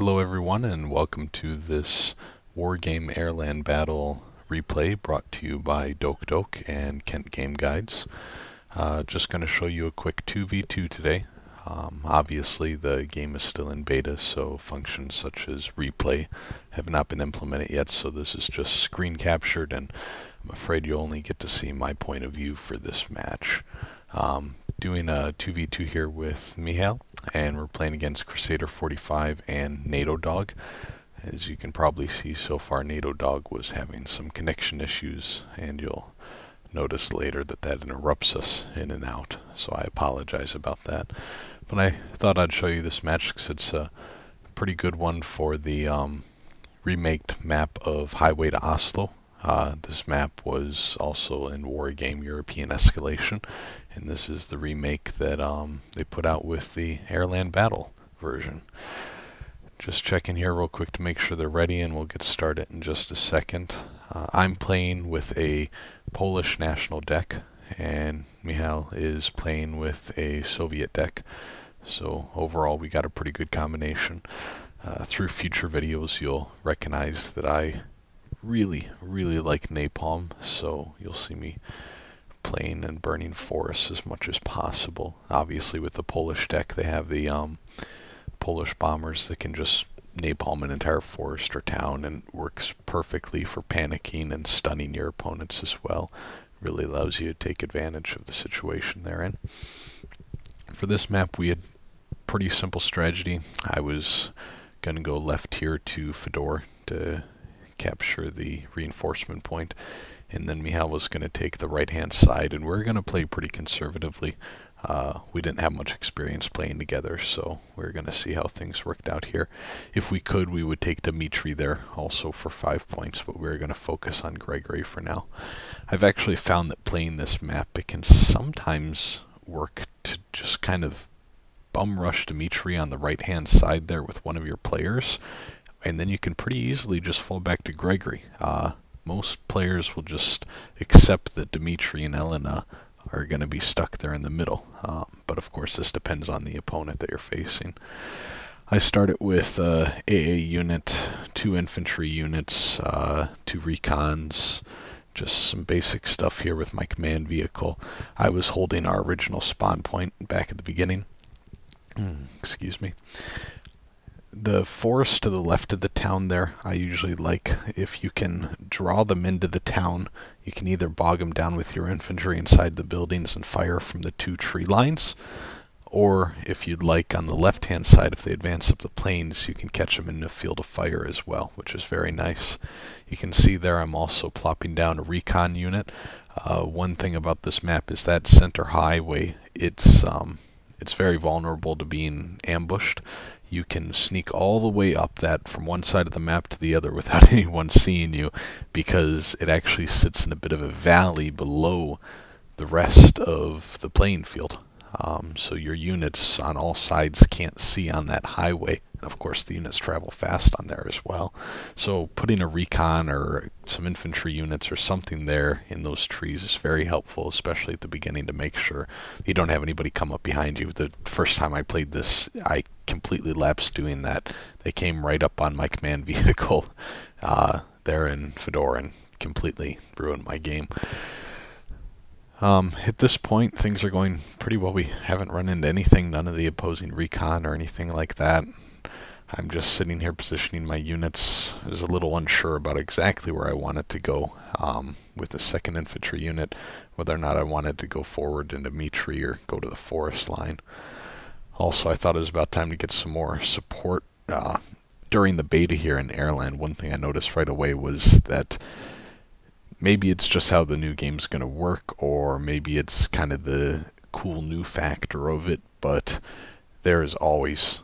Hello everyone and welcome to this Wargame Airland Battle replay brought to you by Doke and Kent Game Guides. Just going to show you a quick 2v2 today. Obviously the game is still in beta, so functions such as replay have not been implemented yet, so this is just screen captured and I'm afraid you'll only get to see my point of view for this match. Doing a 2v2 here with Michal, and we're playing against Crusader 45 and NATO Dog. As you can probably see so far, NATO Dog was having some connection issues, and you'll notice later that that interrupts us in and out, so I apologize about that. But I thought I'd show you this match because it's a pretty good one for the remaked map of Highway to Oslo. This map was also in Wargame European Escalation, and this is the remake that they put out with the Airland Battle version. Just checking here real quick to make sure they're ready, and we'll get started in just a second. I'm playing with a Polish national deck, and Michal is playing with a Soviet deck. So overall we got a pretty good combination. Through future videos you'll recognize that I really like napalm, so you'll see me playing and burning forests as much as possible. Obviously with the Polish deck they have the Polish bombers that can just napalm an entire forest or town, and works perfectly for panicking and stunning your opponents as well. Really allows you to take advantage of the situation they're in. For this map we had pretty simple strategy. I was going to go left here to Fedor to capture the reinforcement point, and then Michal was going to take the right hand side, and we're going to play pretty conservatively. We didn't have much experience playing together, so we're going to see how things worked out here. If we could, we would take Dmitry there also for 5 points, but we're going to focus on Gregory for now. I've actually found that playing this map, it can sometimes work to just kind of bum rush Dmitry on the right hand side there with one of your players, and then you can pretty easily just fall back to Gregory. Most players will just accept that Dmitry and Elena are going to be stuck there in the middle, but of course this depends on the opponent that you're facing. I started with AA unit, 2 infantry units, 2 recons, just some basic stuff here with my command vehicle. I was holding our original spawn point back at the beginning. Excuse me. The forest to the left of the town there, I usually like, if you can draw them into the town, you can either bog them down with your infantry inside the buildings and fire from the 2 tree lines, or if you'd like on the left hand side, if they advance up the plains, you can catch them in a field of fire as well, which is very nice. You can see there I'm also plopping down a recon unit. One thing about this map is that center highway, it's very vulnerable to being ambushed. You can sneak all the way up that from one side of the map to the other without anyone seeing you, because it actually sits in a bit of a valley below the rest of the playing field. So your units on all sides can't see on that highway. And of course the units travel fast on there as well. So putting a recon or some infantry units or something there in those trees is very helpful, especially at the beginning, to make sure you don't have anybody come up behind you. The first time I played this, I completely lapsed doing that. They came right up on my command vehicle there in Fedor and completely ruined my game. At this point, things are going pretty well. We haven't run into anything, none of the opposing recon or anything like that. I'm just sitting here positioning my units. I was a little unsure about exactly where I wanted to go with the 2nd infantry unit, whether or not I wanted to go forward into Dmitry or go to the forest line. Also, I thought it was about time to get some more support. During the beta here in Airland, one thing I noticed right away was that maybe it's just how the new game's going to work, or maybe it's kind of the cool new factor of it, but there is always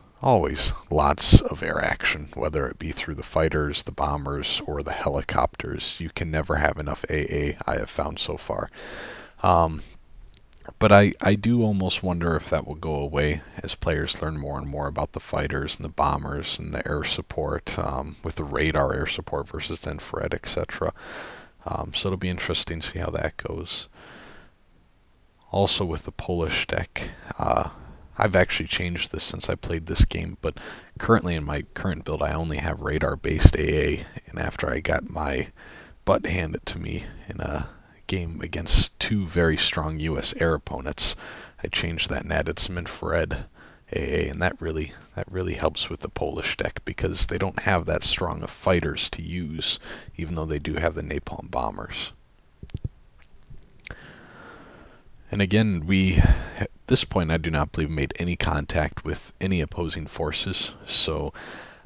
lots of air action, whether it be through the fighters, the bombers, or the helicopters. You can never have enough AA, I have found so far. But I do almost wonder if that will go away as players learn more and more about the fighters and the bombers and the air support, with the radar air support versus the infrared, etc. So it'll be interesting to see how that goes. Also with the Polish deck, I've actually changed this since I played this game, but currently in my current build I only have radar-based AA, and after I got my butt handed to me in a game against two very strong US air opponents, I changed that and added some infrared AA, and that really helps with the Polish deck because they don't have that strong of fighters to use, even though they do have the napalm bombers. And again, at this point, I do not believe made any contact with any opposing forces, so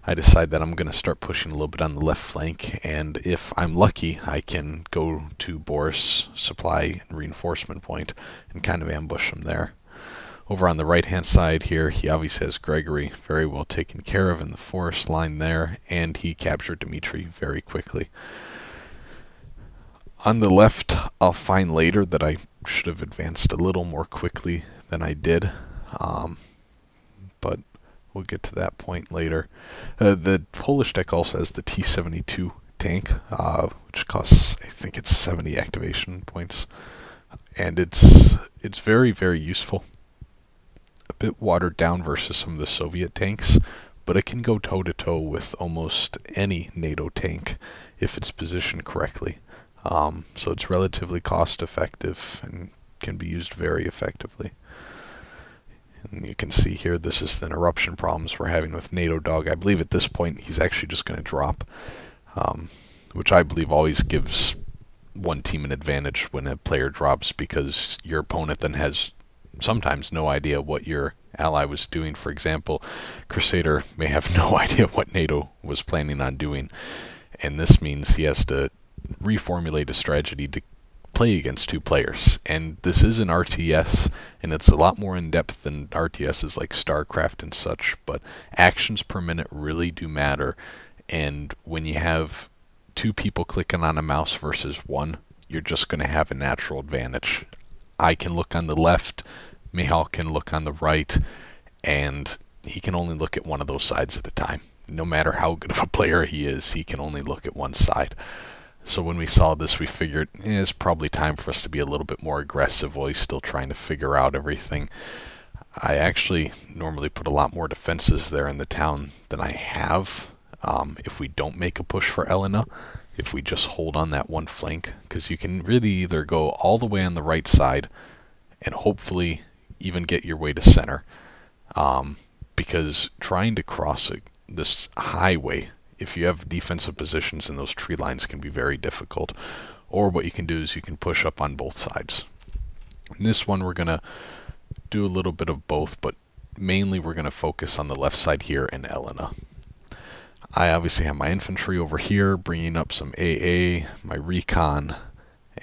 I decide that I'm going to start pushing a little bit on the left flank, and if I'm lucky, I can go to Boris supply and reinforcement point and kind of ambush him there. Over on the right-hand side here, he obviously has Gregory very well taken care of in the forest line there, and he captured Dmitry very quickly. On the left, I'll find later that I should have advanced a little more quickly than I did, but we'll get to that point later. The Polish deck also has the T-72 tank, which costs, I think it's 70 activation points, and it's very, very useful. A bit watered down versus some of the Soviet tanks, but it can go toe-to-toe with almost any NATO tank if it's positioned correctly. So it's relatively cost-effective and can be used very effectively. And you can see here, this is the interruption problems we're having with NATO Dog. I believe at this point he's actually just going to drop, which I believe always gives one team an advantage when a player drops, because your opponent then has sometimes no idea what your ally was doing. For example, Crusader may have no idea what NATO was planning on doing, and this means he has to reformulate a strategy to play against two players. And this is an RTS, and it's a lot more in-depth than RTSs like StarCraft and such, but actions per minute really do matter, and when you have two people clicking on a mouse versus one, you're just going to have a natural advantage. I can look on the left, Michal can look on the right, and he can only look at one of those sides at a time. No matter how good of a player he is, he can only look at one side. So when we saw this, we figured it's probably time for us to be a little bit more aggressive while he's still trying to figure out everything. I actually normally put a lot more defenses there in the town than I have if we don't make a push for Elena, if we just hold on that one flank, because you can really either go all the way on the right side and hopefully even get your way to center, because trying to cross this highway, if you have defensive positions in those tree lines, can be very difficult. Or what you can do is you can push up on both sides. In this one we're going to do a little bit of both, but mainly we're going to focus on the left side here in Elena. I obviously have my infantry over here, bringing up some AA, my recon,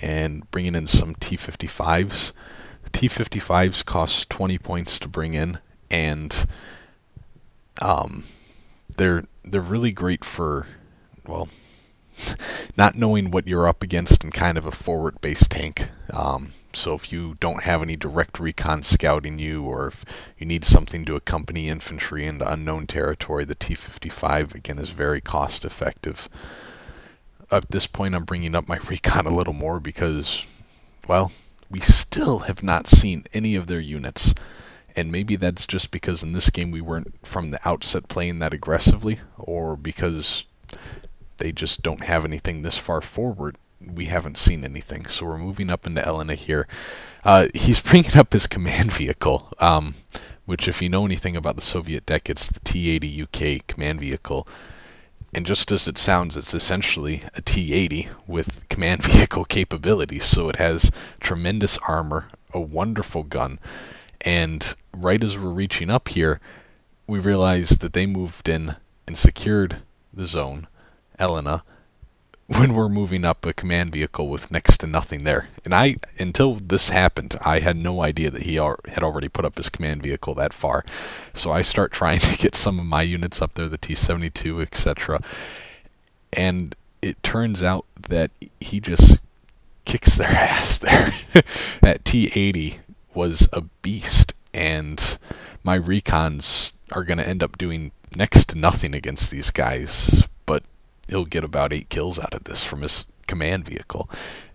and bringing in some T-55s. The T-55s cost 20 points to bring in, and they're really great for, well, not knowing what you're up against in kind of a forward-based tank. So if you don't have any direct recon scouting you, or if you need something to accompany infantry into unknown territory, the T-55 again is very cost-effective. At this point I'm bringing up my recon a little more because, well, we still have not seen any of their units. And maybe that's just because in this game we weren't from the outset playing that aggressively, or because they just don't have anything this far forward. We haven't seen anything. So we're moving up into Elena here. He's bringing up his command vehicle, which if you know anything about the Soviet deck, it's the T-80 UK command vehicle. And just as it sounds, it's essentially a T-80 with command vehicle capabilities. So it has tremendous armor, a wonderful gun, and right as we're reaching up here, we realized that they moved in and secured the zone, Elena, when we're moving up a command vehicle with next to nothing there. And until this happened, I had no idea that he had already put up his command vehicle that far. So I start trying to get some of my units up there, the T-72, etc. And it turns out that he just kicks their ass there. That T-80 was a beast, and my recons are going to end up doing next to nothing against these guys, but he'll get about 8 kills out of this from his command vehicle.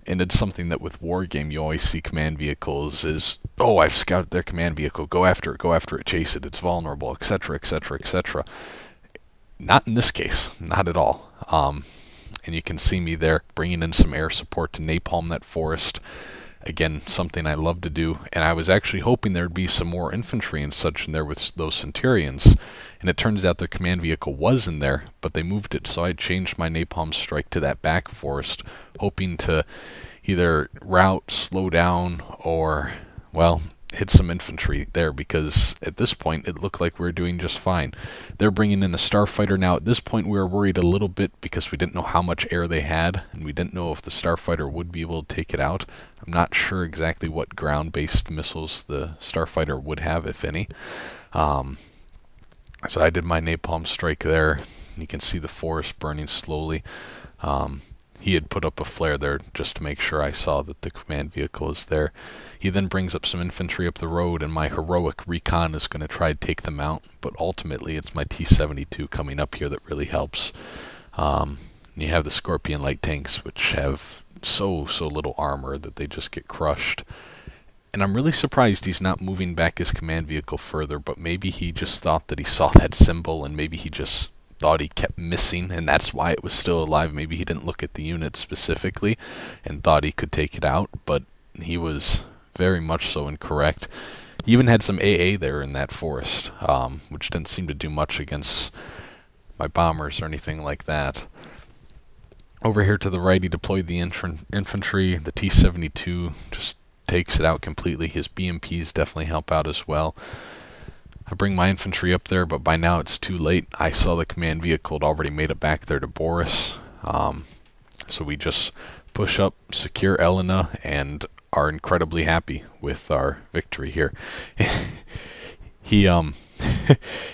And it's something that with Wargame you always see command vehicles is, oh, I've scouted their command vehicle, go after it, chase it, it's vulnerable, etc., etc., etc. Not in this case, not at all. And you can see me there bringing in some air support to napalm that forest. Again, something I love to do, and I was actually hoping there'd be some more infantry and such in there with those Centurions, and it turns out their command vehicle was in there, but they moved it, so I changed my napalm strike to that back forest, hoping to either rout, slow down, or, well, hit some infantry there, because at this point it looked like we were doing just fine. They're bringing in a starfighter now. At this point we were worried a little bit because we didn't know how much air they had, and we didn't know if the starfighter would be able to take it out. I'm not sure exactly what ground-based missiles the starfighter would have, if any. So I did my napalm strike there. You can see the forest burning slowly. He had put up a flare there just to make sure I saw that the command vehicle is there. He then brings up some infantry up the road, and my heroic recon is going to try to take them out, but ultimately it's my T-72 coming up here that really helps. You have the Scorpion light tanks, which have so little armor that they just get crushed. And I'm really surprised he's not moving back his command vehicle further, but maybe he just thought that he saw that symbol, and maybe he just thought he kept missing, and that's why it was still alive. Maybe he didn't look at the unit specifically and thought he could take it out, but he was very much so incorrect. He even had some AA there in that forest, which didn't seem to do much against my bombers or anything like that. Over here to the right, he deployed the infantry. The T-72 just takes it out completely. His BMPs definitely help out as well. I bring my infantry up there, but by now it's too late. I saw the command vehicle had already made it back there to Boris. So we just push up, secure Elena, and are incredibly happy with our victory here.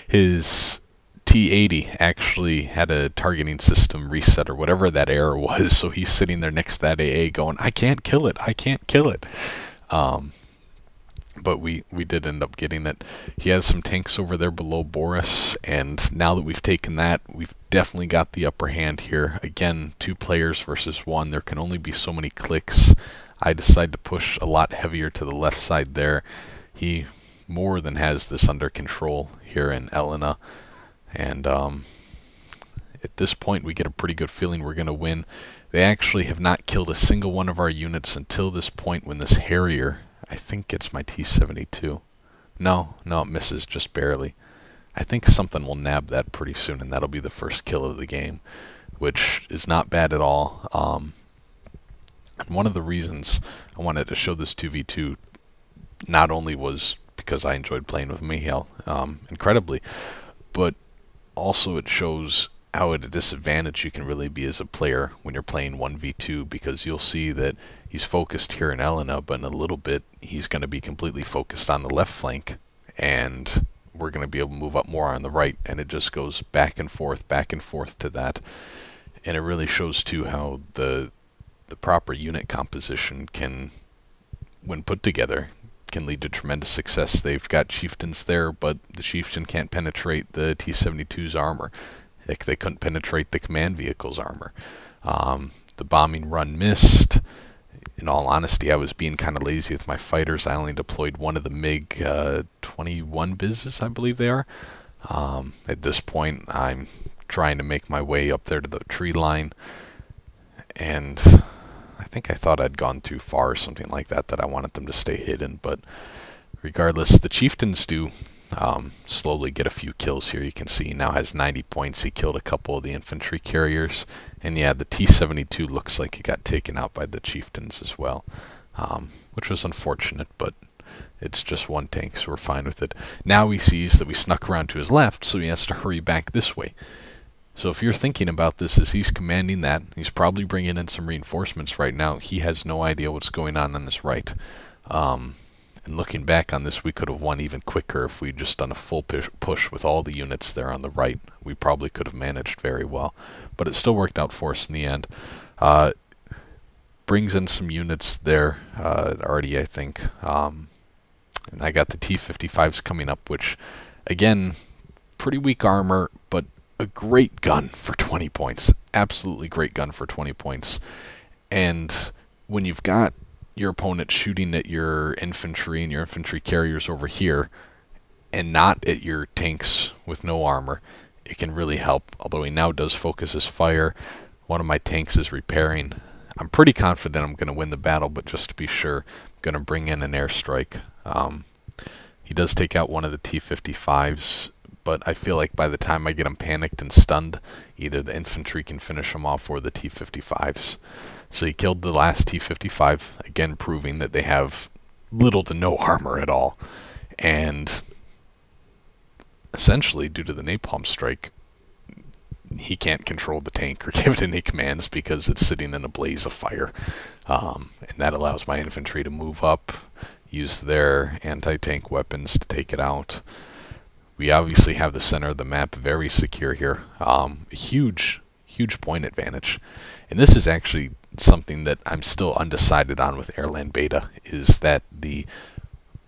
His T-80 actually had a targeting system reset or whatever that error was, so he's sitting there next to that AA going, I can't kill it, I can't kill it. But we did end up getting it. He has some tanks over there below Boris, and now that we've taken that, we've definitely got the upper hand here. Again, 2 players versus 1. There can only be so many clicks. I decided to push a lot heavier to the left side there. He more than has this under control here in Elena, and at this point we get a pretty good feeling we're going to win. They actually have not killed a single one of our units until this point, when this Harrier, I think it's my T-72. No, it misses just barely. I think something will nab that pretty soon, and that'll be the first kill of the game, which is not bad at all. And one of the reasons I wanted to show this 2v2 not only was because I enjoyed playing with Mihail incredibly, but also it shows how at a disadvantage you can really be as a player when you're playing 1v2, because you'll see that he's focused here in Elena, but in a little bit he's going to be completely focused on the left flank, and we're going to be able to move up more on the right, and it just goes back and forth to that. And it really shows too how the proper unit composition can, when put together, can lead to tremendous success. They've got chieftains there, but the chieftain can't penetrate the T-72's armor. They couldn't penetrate the command vehicle's armor. The bombing run missed. In all honesty, I was being kind of lazy with my fighters. I only deployed one of the MiG-21 Bizes, I believe they are. At this point, I'm trying to make my way up there to the tree line, and I think I thought I'd gone too far or something like that, that I wanted them to stay hidden, but regardless, the chieftains do slowly get a few kills here. You can see he now has 90 points. He killed a couple of the infantry carriers, and yeah, the T-72 looks like it got taken out by the chieftains as well, which was unfortunate, but it's just one tank, so we're fine with it. Now he sees that we snuck around to his left, so he has to hurry back this way. So if you're thinking about this as he's commanding that, he's probably bringing in some reinforcements right now. He has no idea what's going on his right. And looking back on this, we could have won even quicker if we'd just done a full push with all the units there on the right. We probably could have managed very well. But it still worked out for us in the end. Brings in some units there already, I think. And I got the T-55s coming up, which, again, pretty weak armor, but a great gun for 20 points. Absolutely great gun for 20 points. And when you've got your opponent shooting at your infantry and your infantry carriers over here and not at your tanks with no armor, it can really help. Although he now does focus his fire. One of my tanks is repairing. I'm pretty confident I'm going to win the battle, but just to be sure, I'm going to bring in an airstrike. He does take out one of the T-55s, but I feel like by the time I get him panicked and stunned, either the infantry can finish him off or the T-55s. So he killed the last T-55, again proving that they have little to no armor at all. And essentially, due to the napalm strike, he can't control the tank or give it any commands because it's sitting in a blaze of fire. And that allows my infantry to move up, use their anti-tank weapons to take it out. We obviously have the center of the map very secure here. Huge point advantage. And this is actually something that I'm still undecided on with Airland Beta, is that the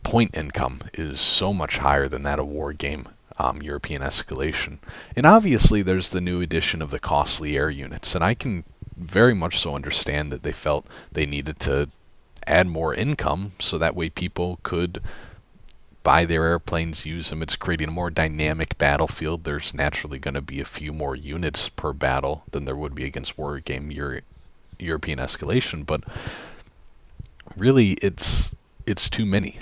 point income is so much higher than that of Wargame European Escalation. And obviously there's the new addition of the costly air units, and I can very much so understand that they felt they needed to add more income so that way people could buy their airplanes, use them. It's creating a more dynamic battlefield. There's naturally going to be a few more units per battle than there would be against Wargame European Escalation, but really it's too many.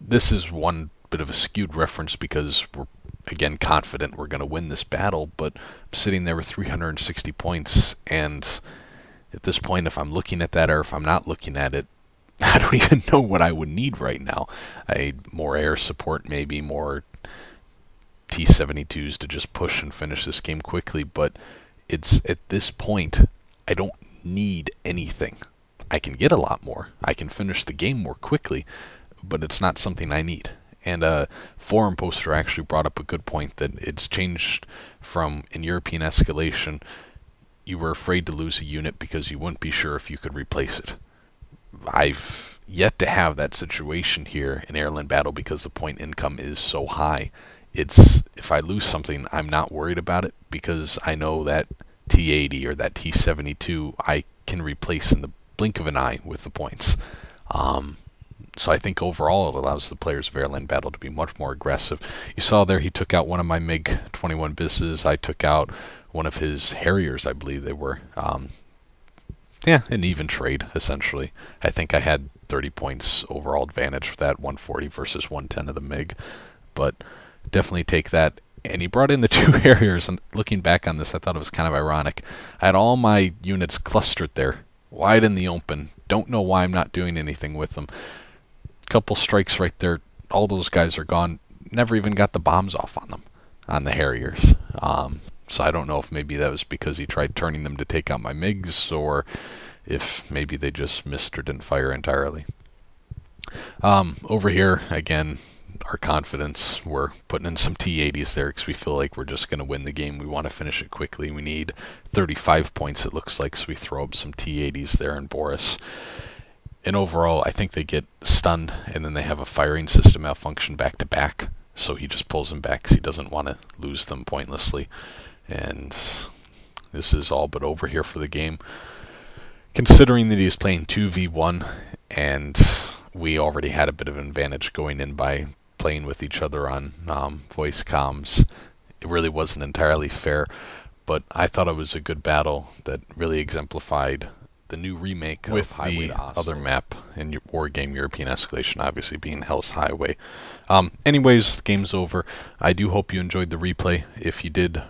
This is one bit of a skewed reference because we're again confident we're going to win this battle, but I'm sitting there with 360 points, and at this point, if I'm looking at that or if I'm not looking at it, I don't even know what I would need right now. More air support, maybe more T-72s to just push and finish this game quickly, but it's at this point I don't need anything. I can get a lot more. I can finish the game more quickly, but it's not something I need. And a forum poster actually brought up a good point that it's changed from in European Escalation, you were afraid to lose a unit because you wouldn't be sure if you could replace it. I've yet to have that situation here in Airland Battle because the point income is so high. It's, if I lose something, I'm not worried about it because I know that T-80 or that T-72 I can replace in the blink of an eye with the points. So I think overall it allows the players of Airland Battle to be much more aggressive. You saw there he took out one of my MiG-21 Bisses. I took out one of his Harriers, I believe they were. Yeah, an even trade, essentially. I think I had 30 points overall advantage for that, 140 versus 110 of the MiG. But definitely take that. And he brought in the two Harriers, and looking back on this, I thought it was kind of ironic. I had all my units clustered there, wide in the open. Don't know why I'm not doing anything with them. Couple strikes right there, all those guys are gone. Never even got the bombs off on them, on the Harriers. So I don't know if maybe that was because he tried turning them to take out my MiGs, or if maybe they just missed or didn't fire entirely. Over here, again, our confidence, we're putting in some T-80s there because we feel like we're just going to win the game. We want to finish it quickly. We need 35 points, it looks like, so we throw up some T-80s there in Boris. And overall, I think they get stunned, and then they have a firing system malfunction back-to-back. So he just pulls them back because he doesn't want to lose them pointlessly. And this is all but over here for the game. Considering that he was playing 2v1, and we already had a bit of an advantage going in by playing with each other on voice comms, it really wasn't entirely fair. But I thought it was a good battle that really exemplified the new remake with the other map in Wargame European Escalation, obviously being Hell's Highway. Anyways, the game's over. I do hope you enjoyed the replay. If you did,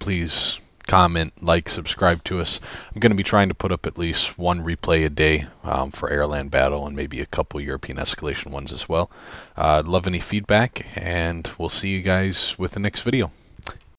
please comment, like, subscribe to us. I'm going to be trying to put up at least one replay a day for Airland Battle and maybe a couple European Escalation ones as well. Love any feedback, and we'll see you guys with the next video.